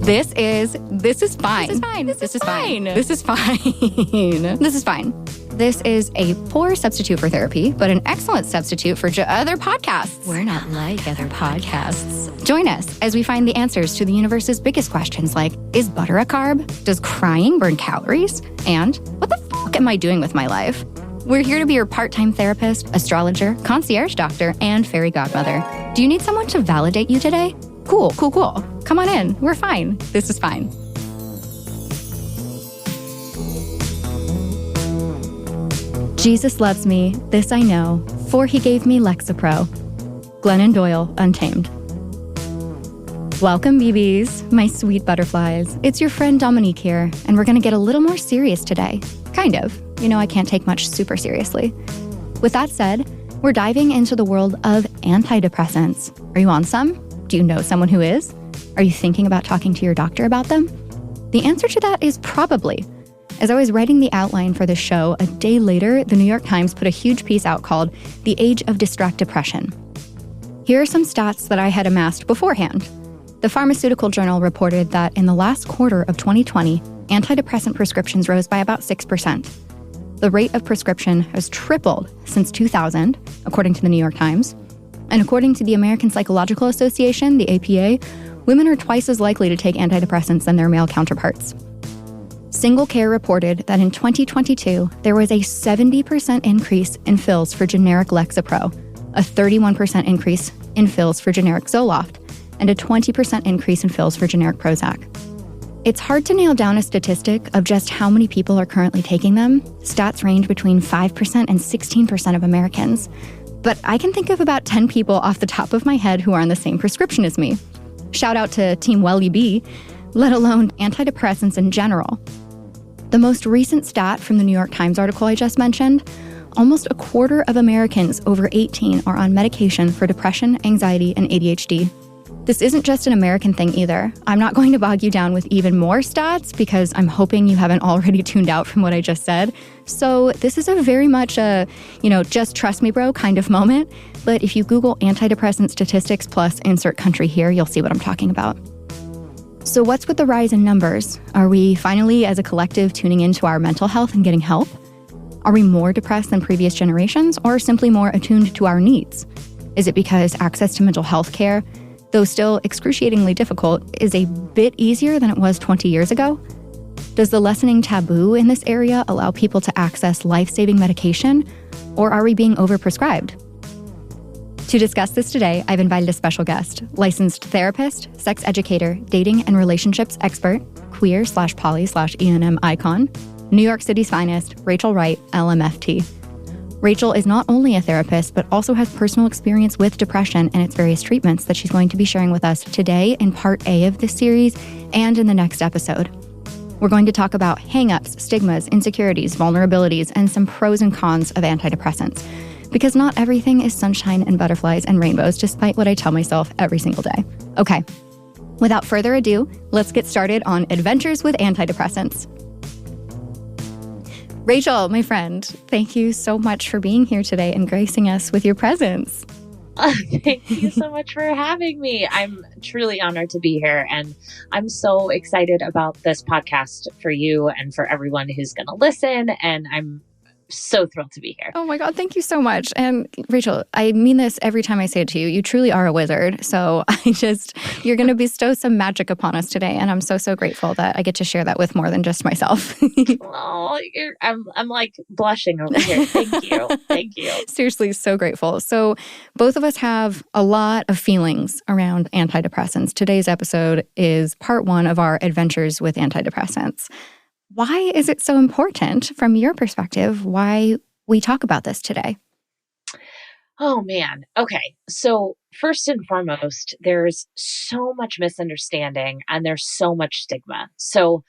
This is fine. This is fine. This is a poor substitute for therapy, but an excellent substitute for other podcasts. We're not like other podcasts. Join us as we find the answers to the universe's biggest questions like, is butter a carb? Does crying burn calories? And what the fuck am I doing with my life? We're here to be your part-time therapist, astrologer, concierge doctor, and fairy godmother. Do you need someone to validate you today? Cool. Come on in. We're fine. This is fine. Jesus loves me, this I know, for he gave me Lexapro. Glennon Doyle, Untamed. Welcome, BBs, my sweet butterflies. It's your friend Dominique here, and we're going to get a little more serious today. Kind of. You know, I can't take much super seriously. With that said, we're diving into the world of antidepressants. Are you on some? Do you know someone who is? Are you thinking about talking to your doctor about them? The answer to that is probably. As I was writing the outline for this show, a day later, the New York Times put a huge piece out called The Age of Distract Depression. Here are some stats that I had amassed beforehand. The Pharmaceutical Journal reported that in the last quarter of 2020, antidepressant prescriptions rose by about 6%. The rate of prescription has tripled since 2000, according to the New York Times. And according to the American Psychological Association, the APA, women are twice as likely to take antidepressants than their male counterparts. Single Care reported that in 2022, there was a 70% increase in fills for generic Lexapro, a 31% increase in fills for generic Zoloft, and a 20% increase in fills for generic Prozac. It's hard to nail down a statistic of just how many people are currently taking them. Stats range between 5% and 16% of Americans. But I can think of about 10 people off the top of my head who are on the same prescription as me. Shout out to Team Welly B, let alone antidepressants in general. The most recent stat from the New York Times article I just mentioned, almost a quarter of Americans over 18 are on medication for depression, anxiety, and ADHD. This isn't just an American thing either. I'm not going to bog you down with even more stats because I'm hoping you haven't already tuned out from what I just said. So this is a very much a, just trust me, bro kind of moment. But if you Google antidepressant statistics plus insert country here, you'll see what I'm talking about. So what's with the rise in numbers? Are we finally, as a collective, tuning into our mental health and getting help? Are we more depressed than previous generations or simply more attuned to our needs? Is it because access to mental health care, though still excruciatingly difficult, is a bit easier than it was 20 years ago? Does the lessening taboo in this area allow people to access life-saving medication, or are we being overprescribed? To discuss this today, I've invited a special guest, licensed therapist, sex educator, dating and relationships expert, queer/poly/ENM icon, New York City's finest, Rachel Wright, LMFT. Rachel is not only a therapist, but also has personal experience with depression and its various treatments that she's going to be sharing with us today in part A of this series and in the next episode. We're going to talk about hang-ups, stigmas, insecurities, vulnerabilities, and some pros and cons of antidepressants. Because not everything is sunshine and butterflies and rainbows, despite what I tell myself every single day. Okay, without further ado, let's get started on adventures with antidepressants. Rachel, my friend, thank you so much for being here today and gracing us with your presence. Thank you so much for having me. I'm truly honored to be here. And I'm so excited about this podcast for you and for everyone who's going to listen. And I'm so thrilled to be here. Oh my God, thank you so much. And Rachel, I mean this every time I say it to you. You truly are a wizard. So you're going to bestow some magic upon us today. And I'm so grateful that I get to share that with more than just myself. I'm like blushing over here. Thank you. Thank you. Seriously, so grateful. So both of us have a lot of feelings around antidepressants. Today's episode is part 1 of our adventures with antidepressants. Why is it so important, from your perspective, why we talk about this today? Oh, man. Okay. So first and foremost, there's so much misunderstanding and there's so much stigma. So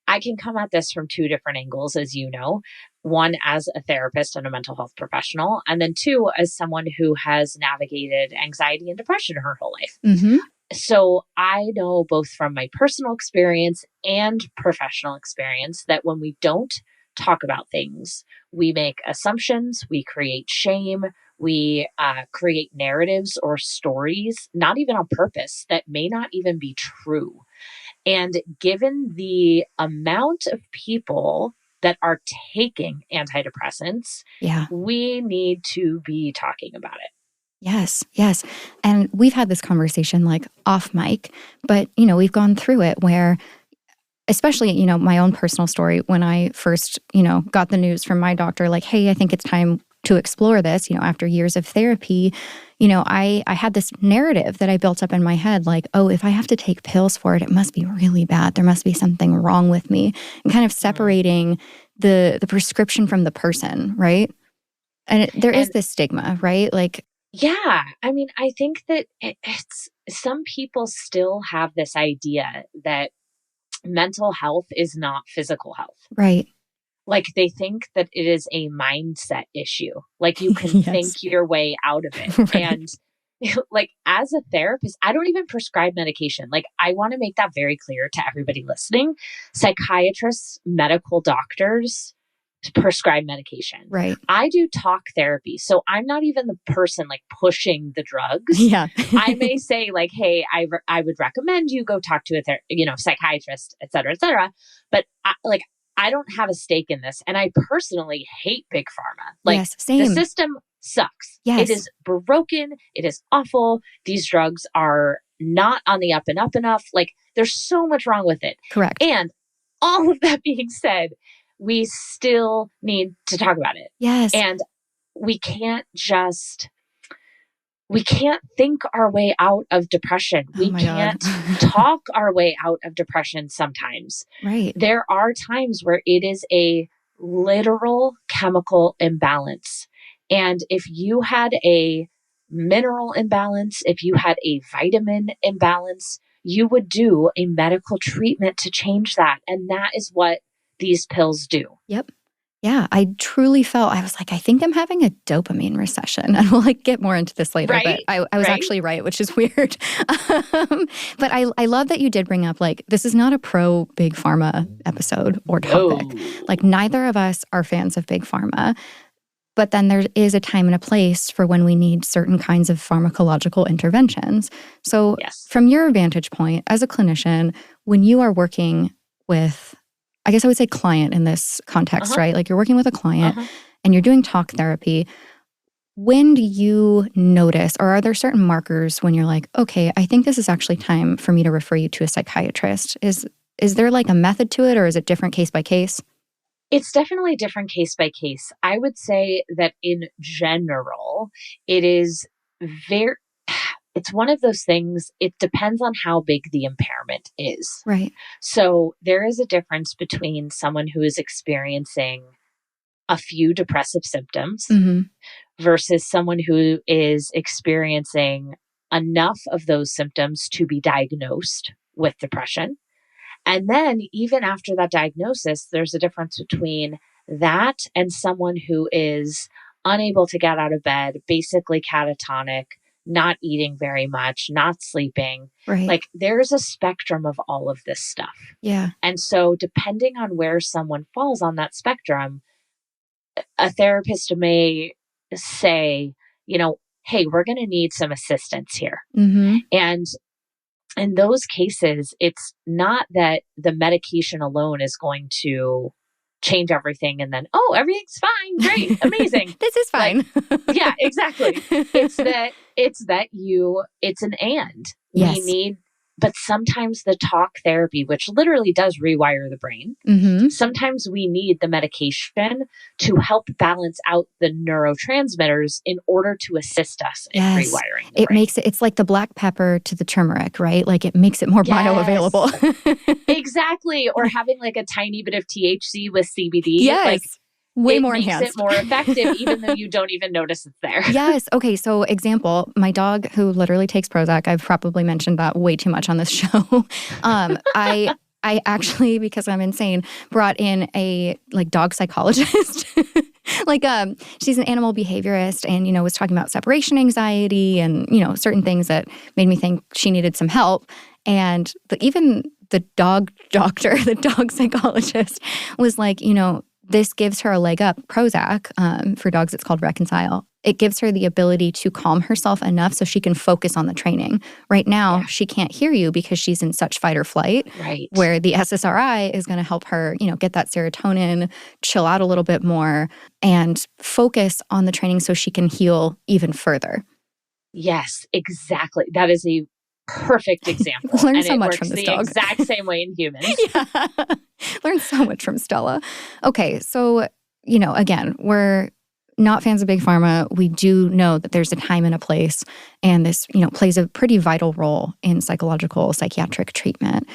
I can come at this from 2 different angles, as you know. One, as a therapist and a mental health professional, and then 2, as someone who has navigated anxiety and depression her whole life. Mm-hmm. So I know both from my personal experience and professional experience that when we don't talk about things, we make assumptions, we create shame, We create narratives or stories, not even on purpose, that may not even be true. And given the amount of people that are taking antidepressants, Yeah. we need to be talking about it. Yes, yes. And we've had this conversation like off mic, but, we've gone through it where, especially, my own personal story, when I first, got the news from my doctor, like, hey, I think it's time to explore this, after years of therapy, I had this narrative that I built up in my head, like, oh, if I have to take pills for it, it must be really bad. There must be something wrong with me, and kind of separating the prescription from the person, right? And there is this stigma, right? Like, yeah, I mean, I think that it's some people still have this idea that mental health is not physical health. right. Like they think that it is a mindset issue. Like you can Yes. think your way out of it. Right. And like as a therapist, I don't even prescribe medication. Like I want to make that very clear to everybody listening. Psychiatrists, medical doctors prescribe medication. Right. I do talk therapy. So I'm not even the person like pushing the drugs. Yeah. I may say like, hey, I would recommend you go talk to a psychiatrist, et cetera, et cetera. But I don't have a stake in this. And I personally hate big pharma. Like yes, same. the system sucks. Yes. It is broken. It is awful. These drugs are not on the up and up enough. Like there's so much wrong with it. Correct. And all of that being said, we still need to talk about it. Yes. And we can't think our way out of depression. Oh we my can't God. talk our way out of depression sometimes. Right. There are times where it is a literal chemical imbalance. And if you had a mineral imbalance, if you had a vitamin imbalance, you would do a medical treatment to change that. And that is what these pills do. Yep. Yeah, I truly felt, I was like, I think I'm having a dopamine recession. And we'll get more into this later. Right? But I was actually right, which is weird. But I love that you did bring up, this is not a pro big pharma episode or topic. No. Neither of us are fans of big pharma. But then there is a time and a place for when we need certain kinds of pharmacological interventions. So from your vantage point as a clinician, when you are working with, I guess I would say client in this context, right? You're working with a client and you're doing talk therapy. When do you notice, or are there certain markers when you're like, okay, I think this is actually time for me to refer you to a psychiatrist? Is there a method to it, or is it different case by case? It's definitely different case by case. I would say that in general, it is it's one of those things, it depends on how big the impairment is. Right. So there is a difference between someone who is experiencing a few depressive symptoms versus someone who is experiencing enough of those symptoms to be diagnosed with depression. And then even after that diagnosis, there's a difference between that and someone who is unable to get out of bed, basically catatonic, not eating very much, not sleeping. Right. There's a spectrum of all of this stuff. Yeah. And so depending on where someone falls on that spectrum, a therapist may say, hey, we're going to need some assistance here. And in those cases, it's not that the medication alone is going to change everything and then, oh, everything's fine. Great. Amazing. This is fine. Yeah, exactly. It's an and. Yes. We need, but sometimes the talk therapy, which literally does rewire the brain, sometimes we need the medication to help balance out the neurotransmitters in order to assist us in rewiring the brain. It's like the black pepper to the turmeric, right? It makes it more bioavailable. Exactly. Or having a tiny bit of THC with CBD. Yes. Way more enhanced. It makes it more effective, even though you don't even notice it's there. Yes. Okay. So example, my dog who literally takes Prozac, I've probably mentioned that way too much on this show. I actually, because I'm insane, brought in a dog psychologist. She's an animal behaviorist and, was talking about separation anxiety and, certain things that made me think she needed some help. And even the dog doctor, the dog psychologist was like, this gives her a leg up. Prozac, for dogs, it's called Reconcile. it gives her the ability to calm herself enough so she can focus on the training. Right now, she can't hear you because she's in such fight or flight, where the SSRI is going to help her, get that serotonin, chill out a little bit more, and focus on the training so she can heal even further. Yes, exactly. That is a perfect example. Learn and so it much works from this the dog. exact same way in humans. Learn so much from Stella. Okay, so, again, we're not fans of big pharma. We do know that there's a time and a place, and this, plays a pretty vital role in psychiatric treatment.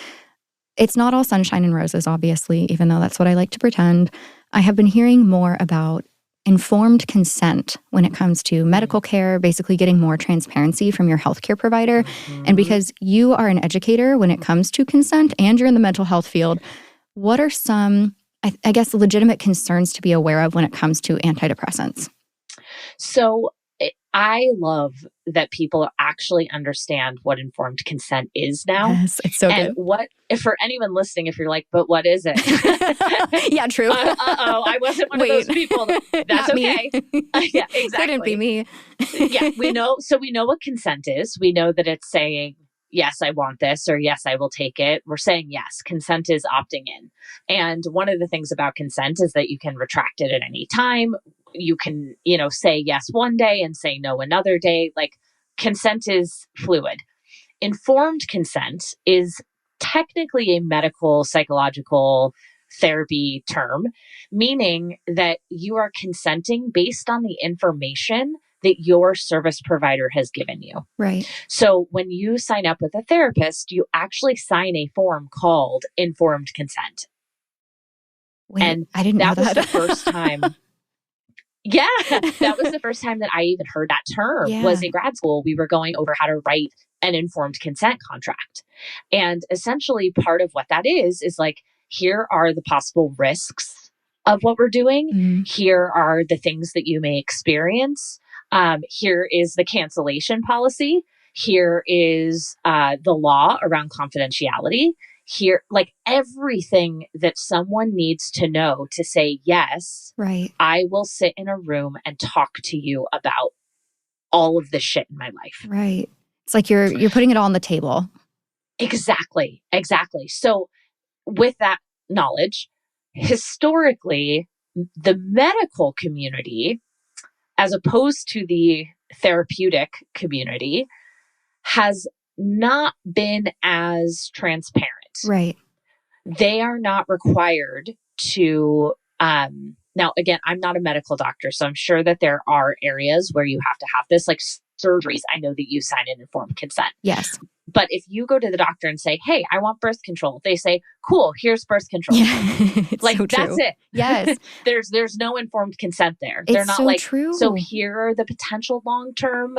It's not all sunshine and roses, obviously, even though that's what I like to pretend. I have been hearing more about informed consent when it comes to medical care, basically getting more transparency from your healthcare provider. And because you are an educator when it comes to consent and you're in the mental health field, what are some, I guess, legitimate concerns to be aware of when it comes to antidepressants? So I love that people actually understand what informed consent is now. Yes, it's so and good. what, for anyone listening, if you're like, but what is it? Yeah, true. I wasn't one of those people. That's okay. Yeah, exactly. Couldn't be me. Yeah, we know. So we know what consent is. We know that it's saying, yes, I want this, or yes, I will take it. We're saying yes. Consent is opting in. And one of the things about consent is that you can retract it at any time. You can, say yes one day and say no another day. Like, consent is fluid. Informed consent is technically a medical, psychological therapy term, meaning that you are consenting based on the information that your service provider has given you. Right. So when you sign up with a therapist, you actually sign a form called informed consent. Wait, and I didn't know that. was the first time. Yeah, that was the first time that I even heard that term. Was in grad school. We were going over how to write an informed consent contract. And essentially part of what that is like, here are the possible risks of what we're doing. Mm-hmm. Here are the things that you may experience. Here is the cancellation policy. Here is the law around confidentiality. Here, like, everything that someone needs to know to say, yes, right, I will sit in a room and talk to you about all of this shit in my life. Right. It's like you're putting it all on the table. Exactly. So with that knowledge, historically, the medical community, as opposed to the therapeutic community, has not been as transparent. Right. They are not required to, now again, I'm not a medical doctor, so I'm sure that there are areas where you have to have this, like surgeries. I know that you sign an informed consent. Yes. But if you go to the doctor and say, hey, I want birth control, they say, cool, here's birth control. Yeah. Like, so that's true. it. There's There's no informed consent there. It's They're not so like, true. So here are the potential long-term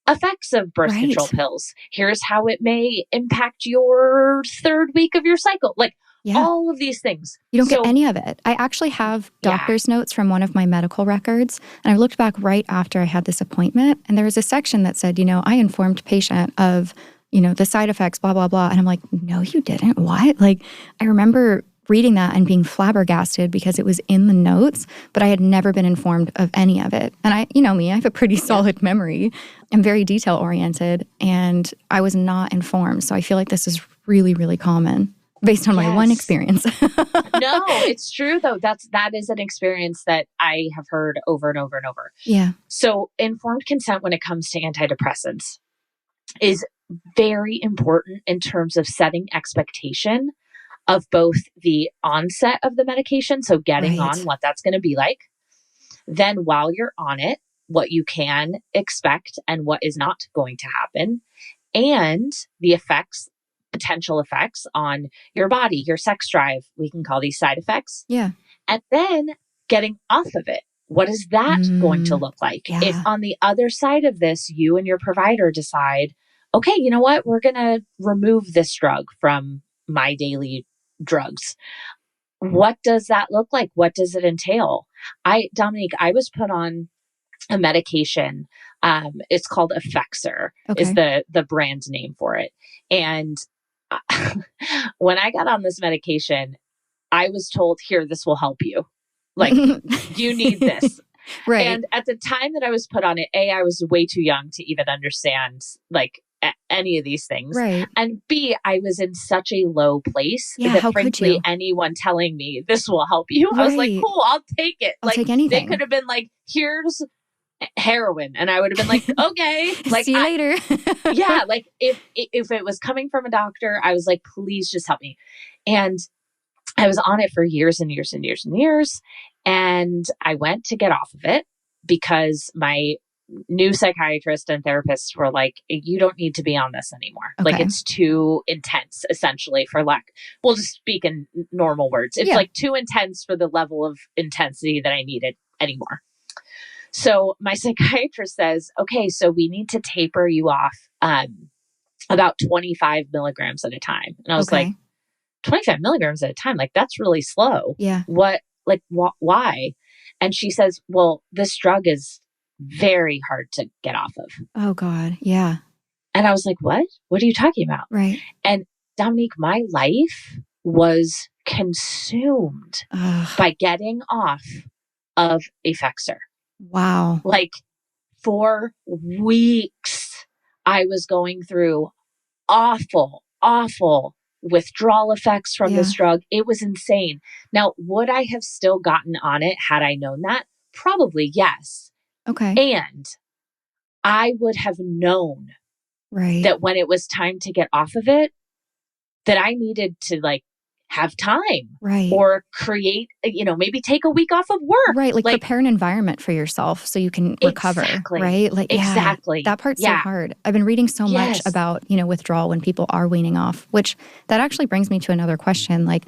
effects of birth control pills. Here's how it may impact your third week of your cycle. Like, all of these things. You don't get any of it. I actually have doctor's notes from one of my medical records. And I looked back right after I had this appointment. And there was a section that said, I informed patient of, the side effects, blah, blah, blah. And I'm like, no, you didn't. What? Like, I remember reading that and being flabbergasted because it was in the notes, but I had never been informed of any of it. And I have a pretty solid memory. I'm very detail oriented, and I was not informed. So I feel like this is really, really common based on my one experience. No, it's true though. That is an experience that I have heard over and over and over. Yeah. So informed consent when it comes to antidepressants is very important in terms of setting expectation of both the onset of the medication, so getting on what that's going to be like, then while you're on it, what you can expect and what is not going to happen, and the effects, potential effects on your body, your sex drive. We can call these side effects. Yeah. And then getting off of it. What is that going to look like? Yeah. If on the other side of this, you and your provider decide, okay, you know what? We're going to remove this drug from my daily drugs. What does that look like? What does it entail? Dominique, I was put on a medication. It's called Effexor, is the brand name for it. And when I got on this medication, I was told, here, this will help you. Like, you need this. Right. And at the time that I was put on it, A, I was way too young to even understand like any of these things. Right. And B, I was in such a low place Yeah, that how could frankly, you? anyone telling me this will help you, I was like, Right. cool, I'll take it. I'll Like take they anything. could have been like, here's heroin. And I would have been like, okay. Like, See you later. yeah, like if it was coming from a doctor, I was like, please just help me. And I was on it for years and years and years and years. And I went to get off of it because my new psychiatrist and therapists were like, you don't need to be on this anymore. Okay. Like it's too intense, essentially, for lack. We'll just speak in normal words. It's Yeah. like too intense for the level of intensity that I needed anymore. So my psychiatrist says, okay, so we need to taper you off about 25 milligrams at a time. And I was like, 25 milligrams at a time? Like, that's really slow. Yeah. What, like, why? And she says, well, this drug is very hard to get off of. Oh, God. Yeah. And I was like, what? What are you talking about? Right. And Dominique, my life was consumed by getting off of Effexor. Wow. Like, for weeks, I was going through awful withdrawal effects from this drug. It was insane. Now, would I have still gotten on it had I known that? Probably yes. Okay. And I would have known that when it was time to get off of it, that I needed to like have time or create, maybe take a week off of work. Right. Like prepare an environment for yourself so you can recover. Exactly. Right. Like, exactly. That part's so hard. I've been reading so much about, withdrawal when people are weaning off, which that actually brings me to another question. Like,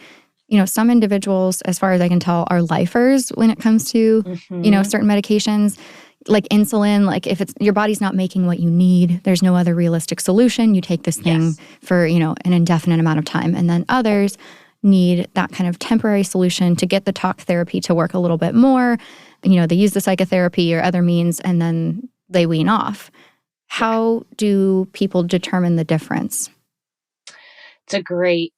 some individuals, as far as I can tell, are lifers when it comes to, certain medications. Like insulin, like if it's your body's not making what you need, there's no other realistic solution. You take this thing for, an indefinite amount of time. And then others need that kind of temporary solution to get the talk therapy to work a little bit more. They use the psychotherapy or other means and then they wean off. How do people determine the difference? It's a great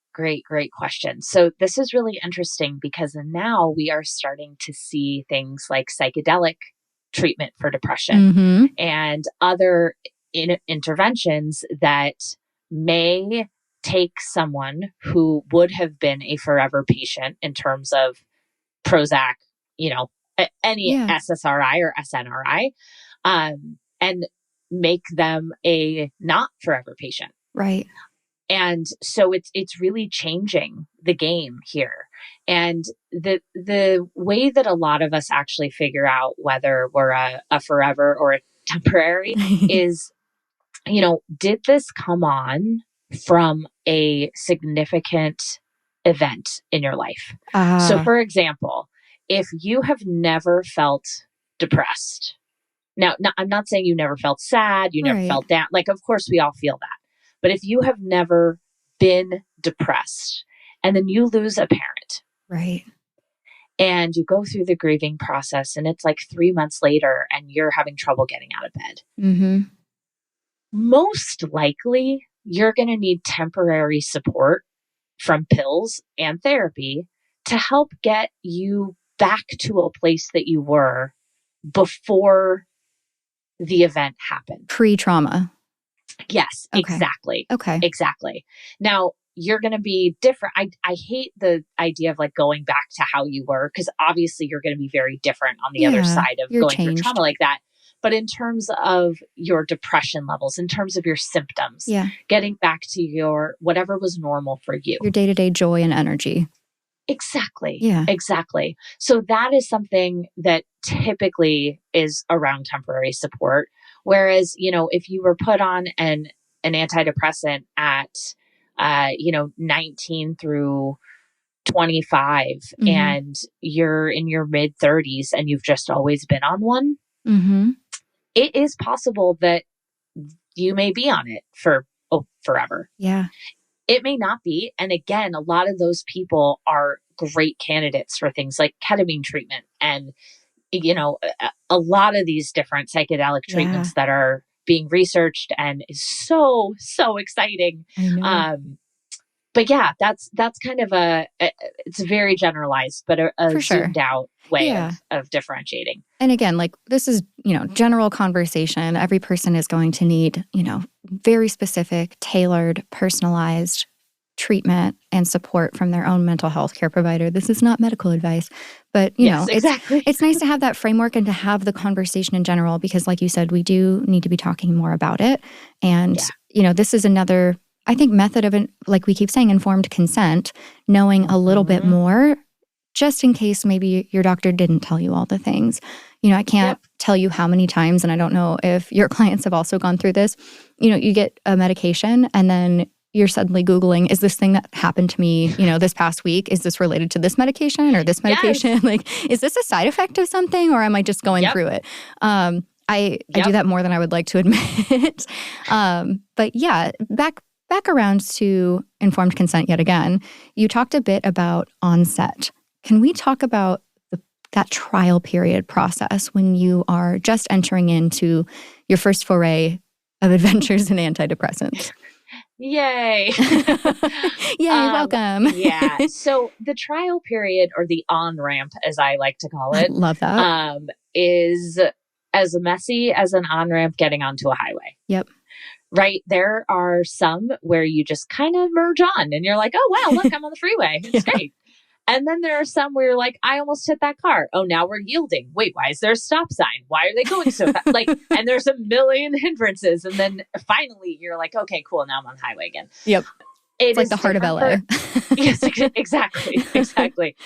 question. So this is really interesting because now we are starting to see things like psychedelic treatment for depression and other interventions that may take someone who would have been a forever patient in terms of Prozac, any SSRI or SNRI, and make them a not forever patient. Right. And so it's really changing the game here. And the way that a lot of us actually figure out whether we're a forever or a temporary is, did this come on from a significant event in your life? So for example, if you have never felt depressed, now I'm not saying you never felt sad, you never felt down. Like, of course we all feel that. But if you have never been depressed and then you lose a parent. Right. And you go through the grieving process and it's like 3 months later and you're having trouble getting out of bed. Most likely you're going to need temporary support from pills and therapy to help get you back to a place that you were before the event happened. Pre-trauma. Yes, exactly. Okay. Exactly. Now, you're going to be different. I hate the idea of like going back to how you were, because obviously you're going to be very different on the other side of going through trauma like that. But in terms of your depression levels, in terms of your symptoms, getting back to your whatever was normal for you. Your day-to-day joy and energy. Exactly. Yeah. Exactly. So that is something that typically is around temporary support. Whereas, if you were put on an antidepressant at, 19 through 25 and you're in your mid 30s and you've just always been on one, it is possible that you may be on it for forever. Yeah. It may not be. And again, a lot of those people are great candidates for things like ketamine treatment and, a lot of these different psychedelic treatments that are being researched and is so, so exciting. But yeah, that's kind of it's very generalized, but a For sure. zoomed out way Yeah. of differentiating. And again, like this is, general conversation. Every person is going to need, very specific, tailored, personalized treatment and support from their own mental health care provider. This is not medical advice, but Yes, exactly. it's nice to have that framework and to have the conversation in general, because like you said, we do need to be talking more about it. And, this is another, I think, method of, like we keep saying, informed consent, knowing a little bit more, just in case maybe your doctor didn't tell you all the things. I can't tell you how many times, and I don't know if your clients have also gone through this. You get a medication and then you're suddenly Googling, is this thing that happened to me, this past week, is this related to this medication or this medication? Yes. Like, is this a side effect of something, or am I just going through it? I do that more than I would like to admit. But yeah, back around to informed consent yet again. You talked a bit about onset. Can we talk about that trial period process when you are just entering into your first foray of adventures in antidepressants? Yay. Yay, welcome. Yeah. So the trial period, or the on-ramp, as I like to call it, love that. Is as messy as an on-ramp getting onto a highway. Yep. Right? There are some where you just kind of merge on and you're like, oh, wow, look, I'm on the freeway. It's great. And then there are some where you're like, I almost hit that car. Oh, now we're yielding. Wait, why is there a stop sign? Why are they going so fast? And there's a million hindrances. And then finally you're like, okay, cool. Now I'm on the highway again. Yep. It's like the heart of LA. Yes, exactly. Exactly.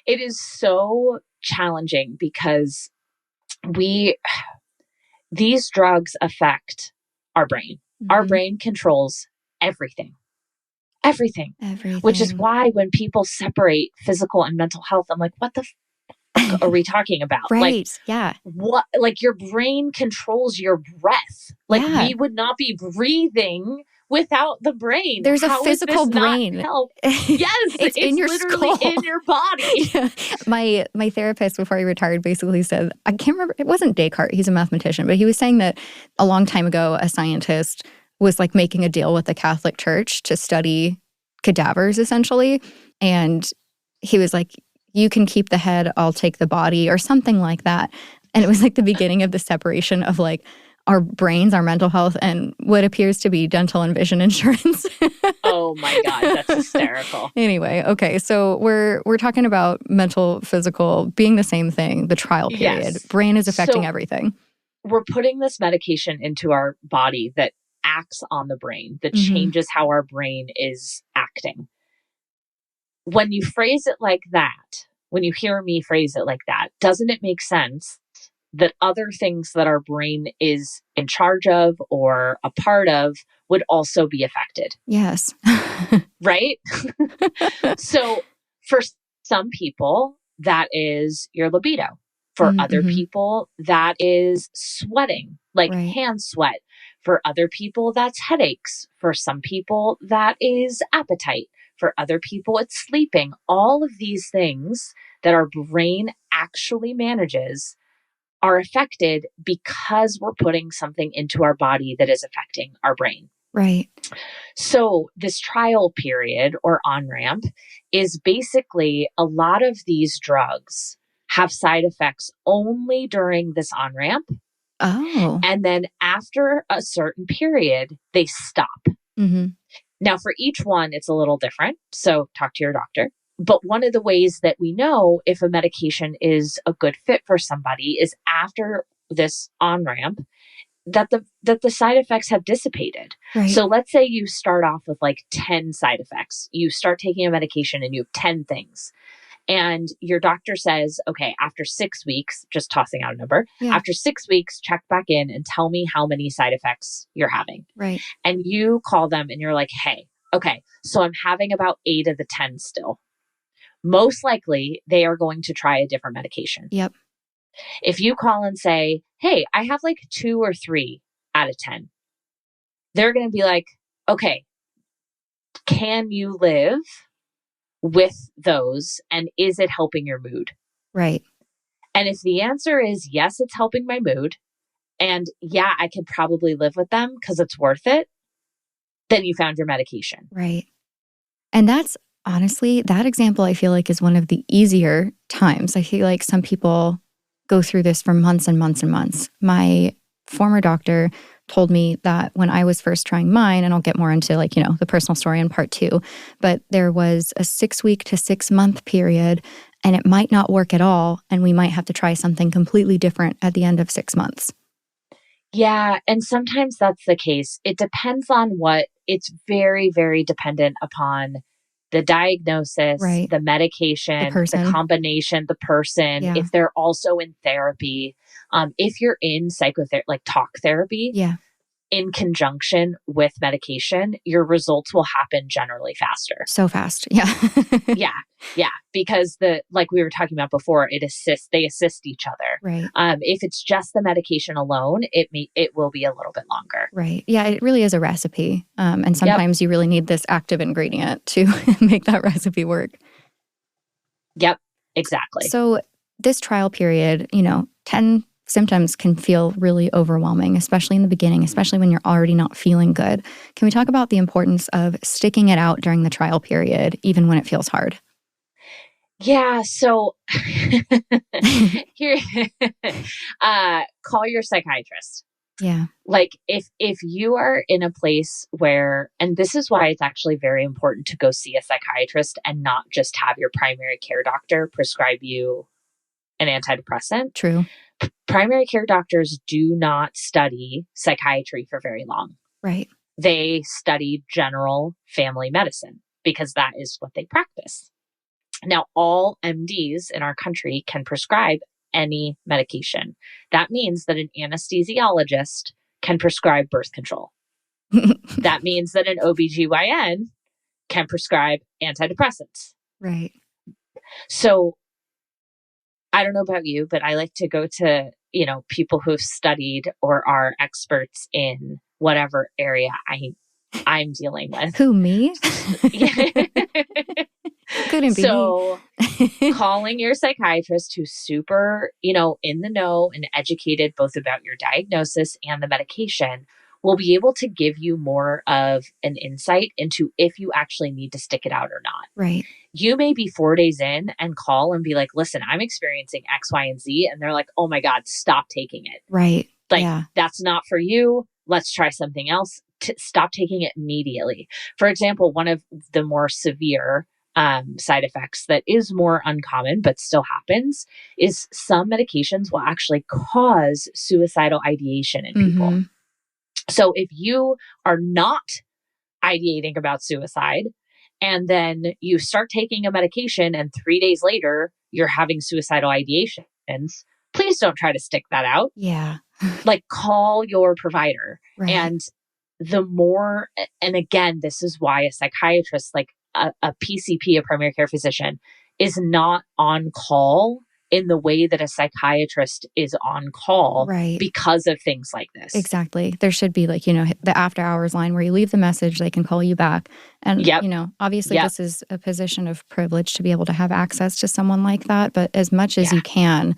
It is so challenging because these drugs affect our brain. Mm-hmm. Our brain controls everything. Everything. Which is why when people separate physical and mental health, I'm like, what the fuck are we talking about? Right. Yeah. What? Like, your brain controls your breath. Like, we would not be breathing without the brain. There's a physical brain. Yes, it's in your literally skull. In your body. Yeah. My therapist, before he retired, basically said, I can't remember, it wasn't Descartes, he's a mathematician, but he was saying that a long time ago, a scientist was like making a deal with the Catholic Church to study cadavers, essentially. And he was like, you can keep the head, I'll take the body, or something like that. And it was like the beginning of the separation of like our brains, our mental health, and what appears to be dental and vision insurance. Oh my God, that's hysterical. Anyway, okay, so we're talking about mental, physical being the same thing, the trial period. Yes. Brain is affecting everything. We're putting this medication into our body that acts on the brain, that changes how our brain is acting. When you phrase it like that, when you hear me phrase it like that, doesn't it make sense that other things that our brain is in charge of or a part of would also be affected? Yes. Right? So for some people, that is your libido. For other people, that is sweating, like hand sweat. For other people, that's headaches. For some people, that is appetite. For other people, it's sleeping. All of these things that our brain actually manages are affected because we're putting something into our body that is affecting our brain. Right. So this trial period, or on-ramp, is basically a lot of these drugs have side effects only during this on-ramp. Oh. And then after a certain period, they stop. Mm-hmm. Now, for each one, it's a little different. So talk to your doctor. But one of the ways that we know if a medication is a good fit for somebody is after this on-ramp, that the side effects have dissipated. Right. So let's say you start off with like 10 side effects. You start taking a medication and you have 10 things. And your doctor says, okay, after 6 weeks, just tossing out a number, after 6 weeks, check back in and tell me how many side effects you're having. Right. And you call them and you're like, hey, okay, so I'm having about 8 of the 10 still. Most likely, they are going to try a different medication. Yep. If you call and say, hey, I have like 2 or 3 out of 10, they're going to be like, okay, can you live with those? And is it helping your mood? Right. And if the answer is yes, it's helping my mood, and yeah, I can probably live with them because it's worth it, then you found your medication. Right. And that's honestly, that example I feel like is one of the easier times. I feel like some people go through this for months and months and months. My former doctor told me that when I was first trying mine, and I'll get more into like, the personal story in part 2, but there was a 6-week to 6-month period and it might not work at all. And we might have to try something completely different at the end of 6 months. Yeah. And sometimes that's the case. It depends on it's very, very dependent upon the diagnosis, Right. the medication, the combination, the person, Yeah. if they're also in therapy, if you're in psychotherapy, like talk therapy, yeah. in conjunction with medication, your results will happen generally faster. So fast. Yeah. Yeah. Because like we were talking about before, they assist each other. Right. If it's just the medication alone, it will be a little bit longer. Right. Yeah, it really is a recipe. And sometimes you really need this active ingredient to make that recipe work. Yep, exactly. So this trial period, 10 symptoms can feel really overwhelming, especially in the beginning, especially when you're already not feeling good. Can we talk about the importance of sticking it out during the trial period, even when it feels hard? Yeah. So here, call your psychiatrist. Yeah. Like if you are in a place where, and this is why it's actually very important to go see a psychiatrist and not just have your primary care doctor prescribe you an antidepressant. True. Primary care doctors do not study psychiatry for very long. Right. They study general family medicine because that is what they practice. Now, all MDs in our country can prescribe any medication. That means that an anesthesiologist can prescribe birth control. That means that an OBGYN can prescribe antidepressants. Right. So I don't know about you, but I like to go to, people who've studied or are experts in whatever area I'm dealing with. Who, me? Couldn't be. So calling your psychiatrist who's super, in the know and educated both about your diagnosis and the medication will be able to give you more of an insight into if you actually need to stick it out or not. Right. You may be 4 days in and call and be like, listen, I'm experiencing X, Y, and Z. And they're like, oh my God, stop taking it. Right. Like, that's not for you. Let's try something else. Stop taking it immediately. For example, one of the more severe side effects that is more uncommon, but still happens, is some medications will actually cause suicidal ideation in people. Mm-hmm. So if you are not ideating about suicide, and then you start taking a medication and 3 days later, you're having suicidal ideations, please don't try to stick that out. Yeah. Like, call your provider. Right. And and again, this is why a psychiatrist, like a PCP, a primary care physician, is not on call in the way that a psychiatrist is on call, right, because of things like this. Exactly. There should be like, the after hours line where you leave the message, they can call you back. And, obviously this is a position of privilege to be able to have access to someone like that. But as much as you can,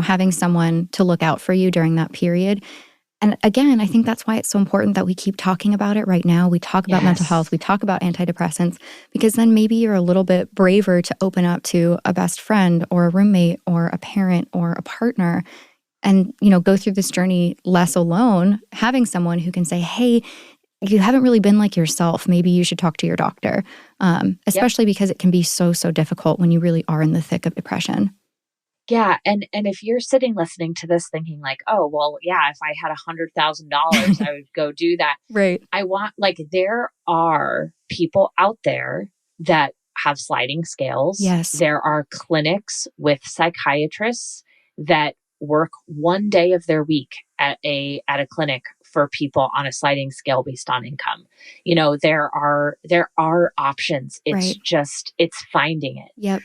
having someone to look out for you during that period. And again, I think that's why it's so important that we keep talking about it right now. We talk about mental health, we talk about antidepressants, because then maybe you're a little bit braver to open up to a best friend or a roommate or a parent or a partner and, go through this journey less alone, having someone who can say, hey, you haven't really been like yourself. Maybe you should talk to your doctor, especially because it can be so, so difficult when you really are in the thick of depression. Yeah. And if you're sitting listening to this thinking like, oh, well, yeah, if I had $100,000, I would go do that. Right. There are people out there that have sliding scales. Yes. There are clinics with psychiatrists that work one day of their week at a clinic for people on a sliding scale based on income. There are options. It's just, it's finding it. Yep.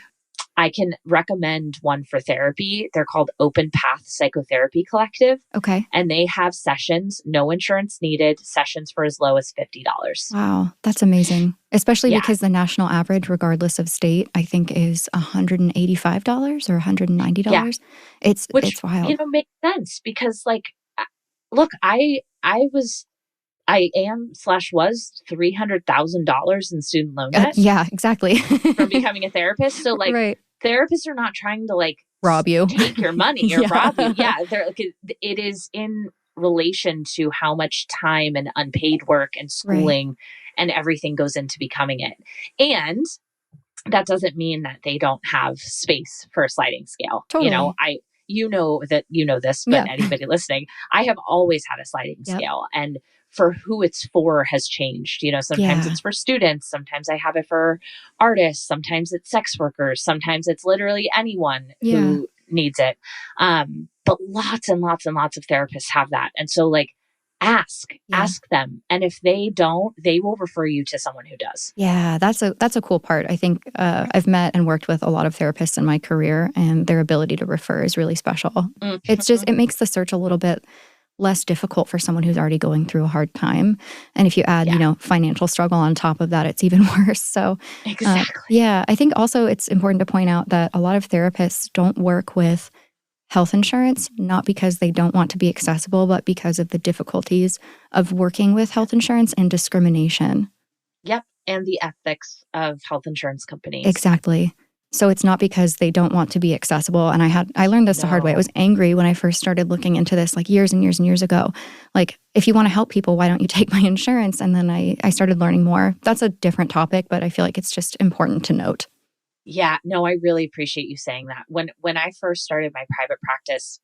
I can recommend one for therapy. They're called Open Path Psychotherapy Collective. Okay. And they have sessions, no insurance needed, sessions for as low as $50. Wow, that's amazing. Especially because the national average, regardless of state, I think is $185 or $190. Yeah. It's wild. Makes sense because look, I was I am / was $300,000 in student loan debt Yeah, exactly. from becoming a therapist. So like Right. therapists are not trying to like Rob you. take your money or Yeah. rob you. Yeah. They're like, it is in relation to how much time and unpaid work and Right. schooling and everything goes into becoming it. And that doesn't mean that they don't have space for a sliding scale. You know, Totally. you know that you know this, but Yeah. anybody listening, I have always had a sliding Yep. scale, and for who it's for has changed. You know, sometimes Yeah. it's for students, sometimes I have it for artists, sometimes it's sex workers, sometimes it's literally anyone Yeah. who needs it. But lots and lots and lots of therapists have that. And so like Yeah. ask them. And if they don't, they will refer you to someone who does. Yeah, that's a cool part. I think I've met and worked with a lot of therapists in my career, and their ability to refer is really special. Mhm. It's just, it makes the search a little bit less difficult for someone who's already going through a hard time. And if you add, Yeah. you know, financial struggle on top of that, it's even worse. So Exactly. yeah, I think also it's important to point out that a lot of therapists don't work with health insurance, not because they don't want to be accessible, but because of the difficulties of working with health insurance and discrimination. Yep. And the ethics of health insurance companies. Exactly. So it's not because they don't want to be accessible. And I learned this the hard way. I No. was angry when I first started looking into this like years and years and years ago. Like, if you want to help people, why don't you take my insurance? And then I started learning more. That's a different topic, but I feel like it's just important to note. Yeah, no, I really appreciate you saying that. When I first started my private practice,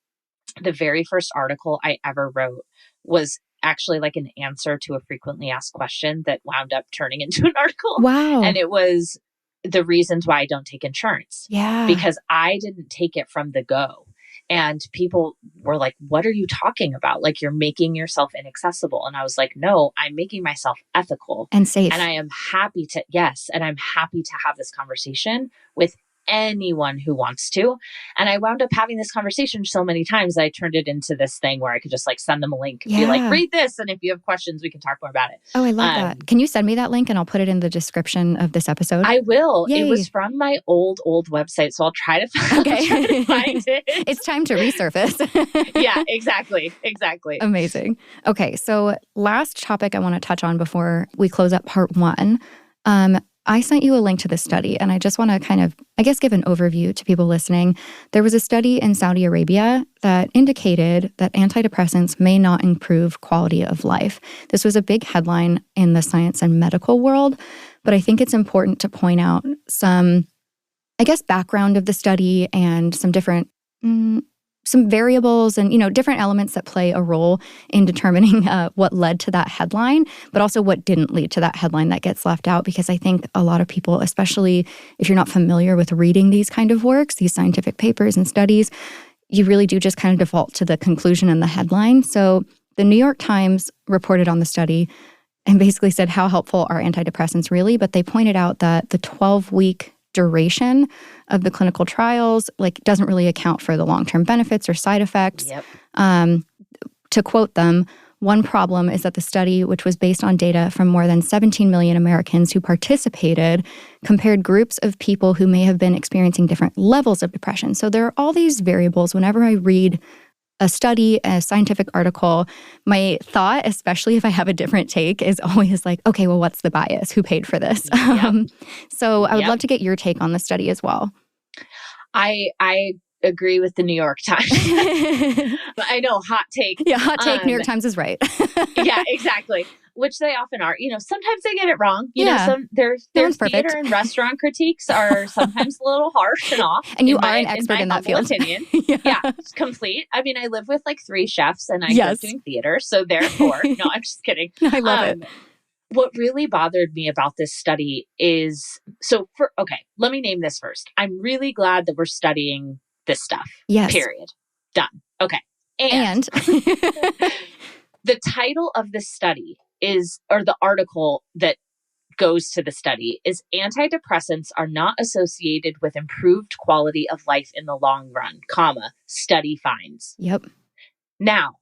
the very first article I ever wrote was actually like an answer to a frequently asked question that wound up turning into an article. Wow. And it was the reasons why I don't take insurance. Yeah. Because I didn't take it from the go. And people were like, what are you talking about? Like, you're making yourself inaccessible. And I was like, no, I'm making myself ethical. And safe. And I am happy to, yes, and I'm happy to have this conversation with anyone who wants to. And I wound up having this conversation so many times that I turned it into this thing where I could just like send them a link and be like, Yeah. read this. And if you have questions, we can talk more about it. Oh, I love that. Can you send me that link and I'll put it in the description of this episode? I will. Yay. It was from my old website, so I'll try to find it. It's time to resurface. Yeah, exactly. Amazing. Okay, so last topic I want to touch on before we close up part one. I sent you a link to this study, and I just want to kind of, I guess, give an overview to people listening. There was a study in Saudi Arabia that indicated that antidepressants may not improve quality of life. This was a big headline in the science and medical world, but I think it's important to point out some, I guess, background of the study and some different some variables and, different elements that play a role in determining what led to that headline, but also what didn't lead to that headline that gets left out. Because I think a lot of people, especially if you're not familiar with reading these kind of works, these scientific papers and studies, you really do just kind of default to the conclusion and the headline. So the New York Times reported on the study and basically said, how helpful are antidepressants really? But they pointed out that the 12-week duration of the clinical trials doesn't really account for the long-term benefits or side effects. Yep. To quote them, one problem is that the study, which was based on data from more than 17 million Americans who participated, compared groups of people who may have been experiencing different levels of depression. So there are all these variables. Whenever I read a study, a scientific article, my thought, especially if I have a different take, is always like, okay, well, what's the bias? Who paid for this? Yep. So I would love to get your take on the study as well. I agree with the New York Times. I know, hot take. Yeah, hot take. New York Times is right. Yeah, exactly. Which they often are. Sometimes they get it wrong. Their one's theater perfect. and restaurant critiques are sometimes a little harsh and off. And you are an expert in that field. Opinion. Yeah, it's complete. I mean, I live with 3 chefs and I Yes. grew up doing theater, so therefore, no, I'm just kidding. I love it. What really bothered me about this study is, let me name this first. I'm really glad that we're studying this stuff. Yes. Period. Done. Okay. And the title of this study or the article that goes to the study is antidepressants are not associated with improved quality of life in the long run, study finds. Yep. Now,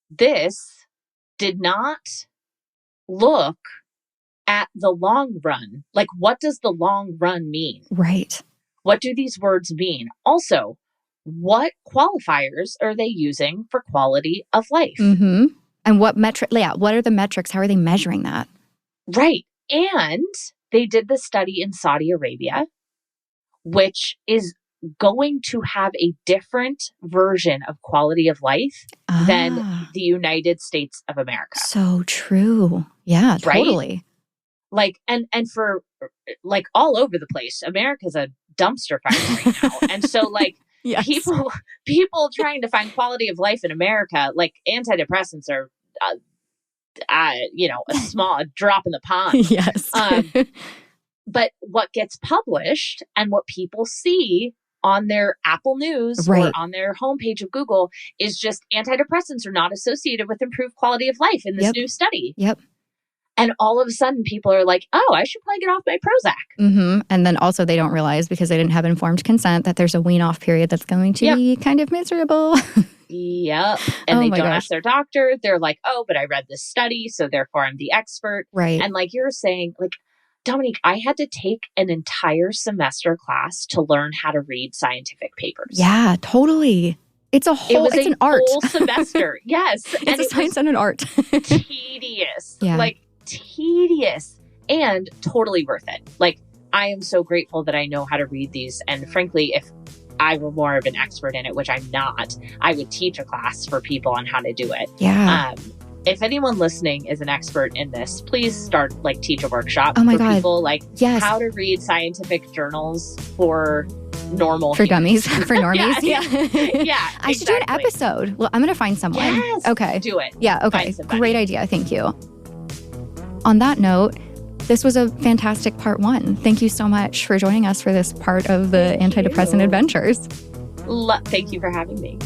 this did not look at the long run. What does the long run mean? Right. What do these words mean? Also, what qualifiers are they using for quality of life? Mm-hmm. And what are the metrics? How are they measuring that? Right. And they did the study in Saudi Arabia, which is going to have a different version of quality of life than the United States of America. So true. Yeah, totally. Right? Like, and for like all over the place, America's a dumpster fire right now. And so like yes. people trying to find quality of life in America, like antidepressants are, a small drop in the pond. Yes. But what gets published and what people see on their Apple News or on their homepage of Google is just antidepressants are not associated with improved quality of life in this new study. Yep. And all of a sudden people are like, oh, I should probably get off my Prozac. Mm-hmm. And then also they don't realize, because they didn't have informed consent, that there's a wean off period that's going to be kind of miserable. Yep. And they don't ask their doctor. They're like, oh, but I read this study, so therefore I'm the expert. Right. And like you're saying, like, Dominique, I had to take an entire semester class to learn how to read scientific papers. Yeah, totally. It's an art. Whole semester. Yes. It's a science and an art. Tedious. Yeah. Like tedious and totally worth it. Like, I am so grateful that I know how to read these. And frankly, if I were more of an expert in it, which I'm not, I would teach a class for people on how to do it. Yeah. If anyone listening is an expert in this, please start teach a workshop for people, how to read scientific journals for normal dummies, for normies. Yeah. I should do an episode. Well, I'm going to find someone. Yes. Okay. Do it. Yeah. Okay. Great idea. Thank you. On that note, this was a fantastic part 1. Thank you so much for joining us for this part of the antidepressant adventures. Thank you for having me.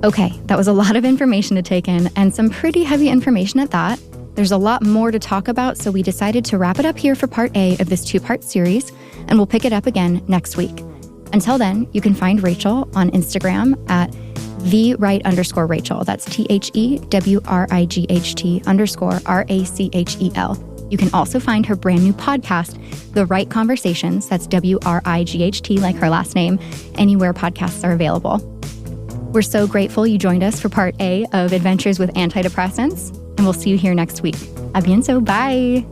Okay, that was a lot of information to take in, and some pretty heavy information at that. There's a lot more to talk about, so we decided to wrap it up here for part A of this 2-part series, and we'll pick it up again next week. Until then, you can find Rachel on Instagram at @Wright_Rachel. That's THEWRIGHT_RACHEL. You can also find her brand new podcast, The Wright Conversations. That's WRIGHT, like her last name, anywhere podcasts are available. We're so grateful you joined us for part A of Adventures with Antidepressants, and we'll see you here next week. A bientôt. Bye.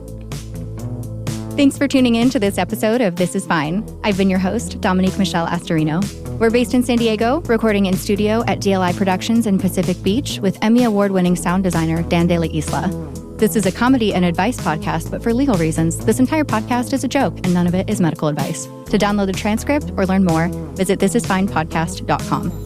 Thanks for tuning in to this episode of This Is Fine. I've been your host, Dominique Michelle Astorino. We're based in San Diego, recording in studio at DLI Productions in Pacific Beach with Emmy Award-winning sound designer Dan De La Isla. This is a comedy and advice podcast, but for legal reasons, this entire podcast is a joke and none of it is medical advice. To download the transcript or learn more, visit thisisfinepodcast.com.